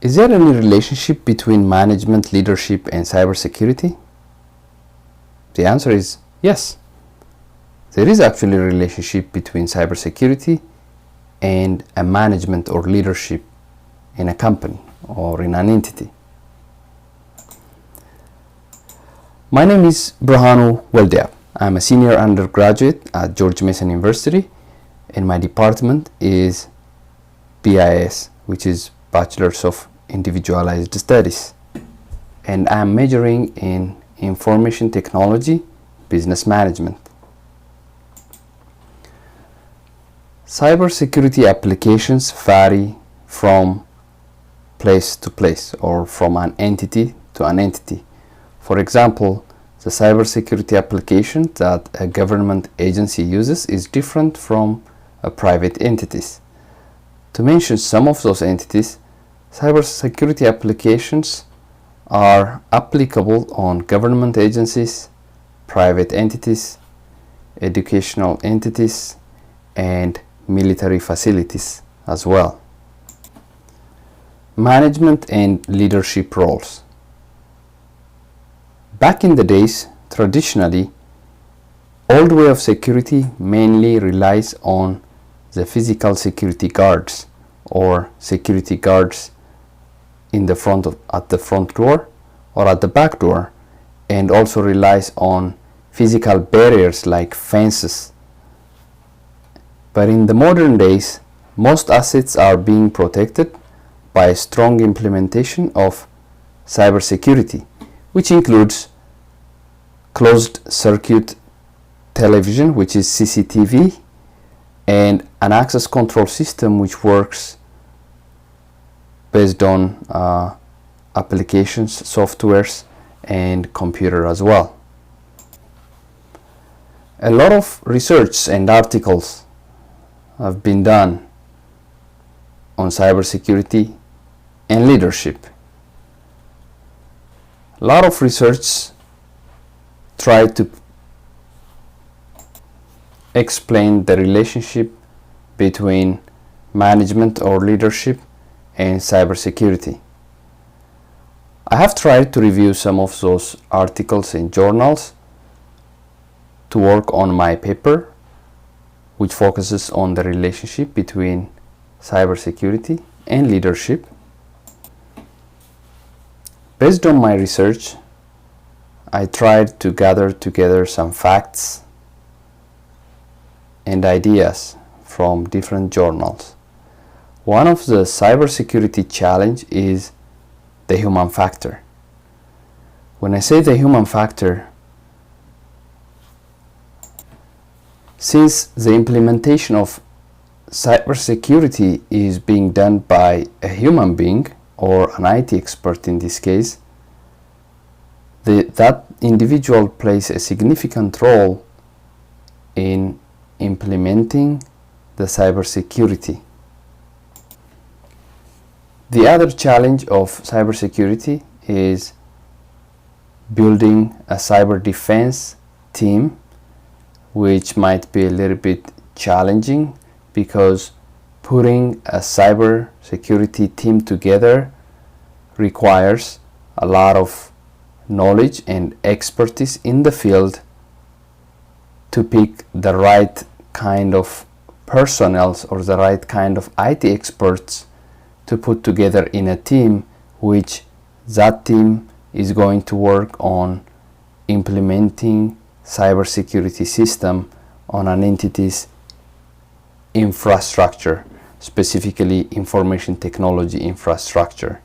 Is there any relationship between management, leadership, and cybersecurity? The answer is yes. There is actually a relationship between cybersecurity and a management or leadership in a company or in an entity. My name is Brahanu Weldiab. I'm a senior undergraduate at George Mason University, and my department is BIS, which is Bachelor's of Individualized Studies, and I'm majoring in Information Technology, Business Management. Cybersecurity applications vary from place to place or from an entity to an entity. For example, the cybersecurity application that a government agency uses is different from a private entities. To mention some of those entities, cybersecurity applications are applicable on government agencies, private entities, educational entities, and military facilities as well. Management and leadership roles. Back in the days, traditionally, old way of security mainly relies on the physical security guards or security guards in the front at the front door or at the back door, and also relies on physical barriers like fences. But in the modern days, most assets are being protected by a strong implementation of cybersecurity, which includes closed circuit television, which is CCTV, and an access control system which works based on applications, softwares, and computer as well. A lot of research and articles have been done on cybersecurity and leadership. A lot of research try to explain the relationship between management or leadership and cybersecurity. I have tried to review some of those articles in journals to work on my paper, which focuses on the relationship between cybersecurity and leadership. Based on my research, I tried to gather together some facts and ideas from different journals. One of the cybersecurity challenge is the human factor. When I say the human factor, since the implementation of cybersecurity is being done by a human being or an IT expert in this case, that individual plays a significant role in implementing the cybersecurity. The other challenge of cybersecurity is building a cyber defense team, which might be a little bit challenging because putting a cyber security team together requires a lot of knowledge and expertise in the field to pick the right kind of personnel or the right kind of IT experts to put together in a team, which that team is going to work on implementing cybersecurity system on an entity's infrastructure, specifically information technology infrastructure.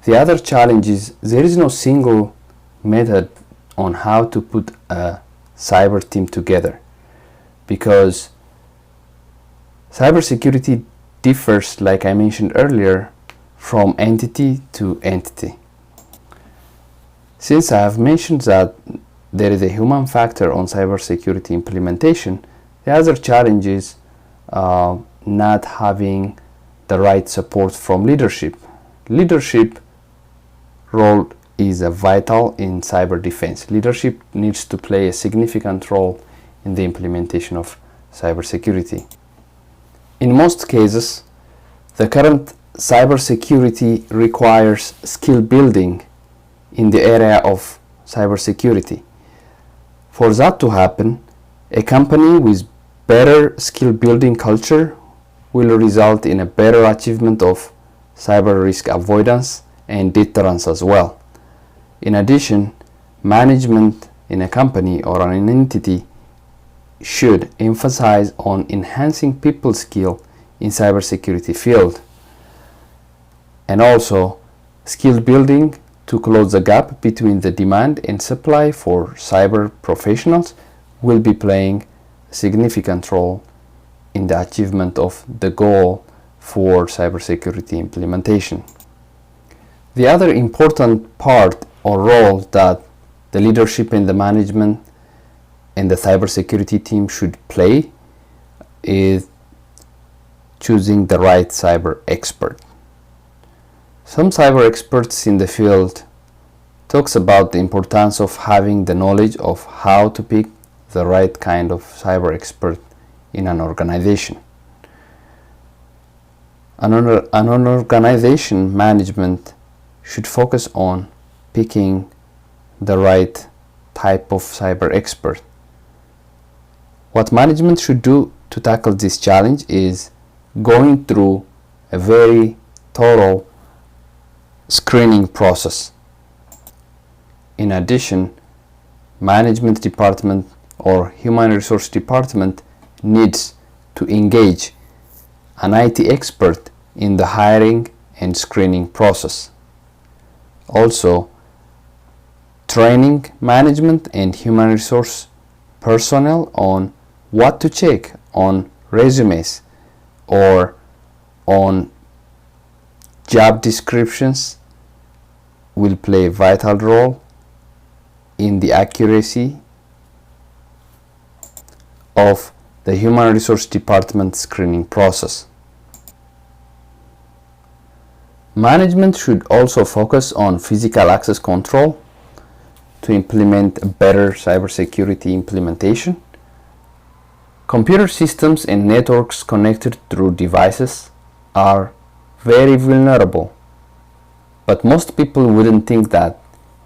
The other challenge is there is no single method on how to put a cyber team together, because cybersecurity differs, like I mentioned earlier, from entity to entity. Since I have mentioned that there is a human factor on cybersecurity implementation, the other challenge is not having the right support from leadership. Leadership role is vital in cyber defense. Leadership needs to play a significant role in the implementation of cybersecurity. In most cases, the current cybersecurity requires skill building in the area of cybersecurity. For that to happen, a company with better skill building culture will result in a better achievement of cyber risk avoidance and deterrence as well. In addition, management in a company or an entity should emphasize on enhancing people's skill in cybersecurity field, and also skill building to close the gap between the demand and supply for cyber professionals will be playing a significant role in the achievement of the goal for cybersecurity implementation. The other important part or role that the leadership and the management and the cybersecurity team should play is choosing the right cyber expert. Some cyber experts in the field talks about the importance of having the knowledge of how to pick the right kind of cyber expert in an organization. An organization management should focus on picking the right type of cyber expert. What management should do to tackle this challenge is going through a very thorough screening process. In addition, management department or human resource department needs to engage an IT expert in the hiring and screening process. Also, training management and human resource personnel on what to check on resumes or on job descriptions will play a vital role in the accuracy of the human resource department screening process. Management should also focus on physical access control to implement a better cybersecurity implementation. Computer systems and networks connected through devices are very vulnerable, but most people wouldn't think that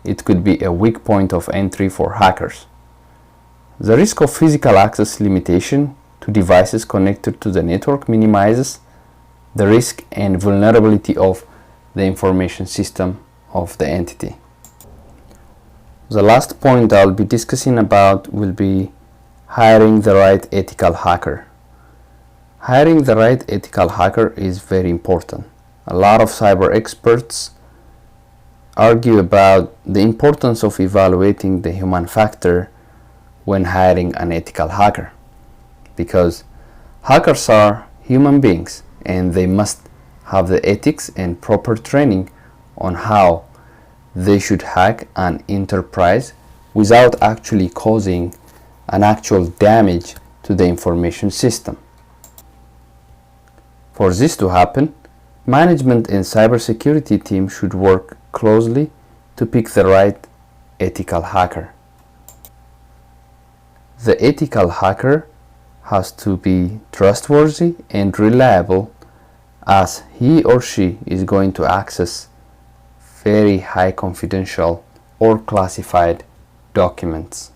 it could be a weak point of entry for hackers. The risk of physical access limitation to devices connected to the network minimizes the risk and vulnerability of the information system of the entity. The last point I'll be discussing about will be hiring the right ethical hacker. Hiring the right ethical hacker is very important. A lot of cyber experts argue about the importance of evaluating the human factor when hiring an ethical hacker, because hackers are human beings and they must have the ethics and proper training on how they should hack an enterprise without actually causing an actual damage to the information system. For this to happen, management and cybersecurity team should work closely to pick the right ethical hacker. The ethical hacker has to be trustworthy and reliable, as he or she is going to access very high confidential or classified documents.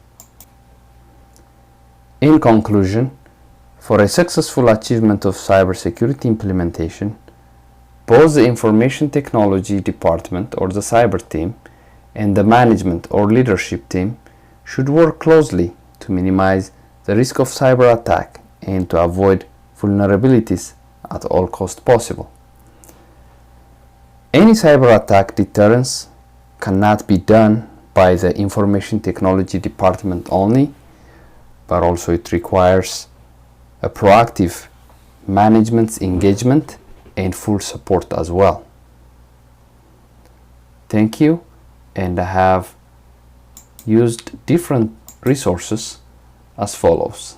In conclusion, for a successful achievement of cybersecurity implementation, both the information technology department or the cyber team and the management or leadership team should work closely to minimize the risk of cyber attack and to avoid vulnerabilities at all costs possible. Any cyber attack deterrence cannot be done by the information technology department only, but also it requires a proactive management's engagement and full support as well. Thank you, and I have used different resources as follows.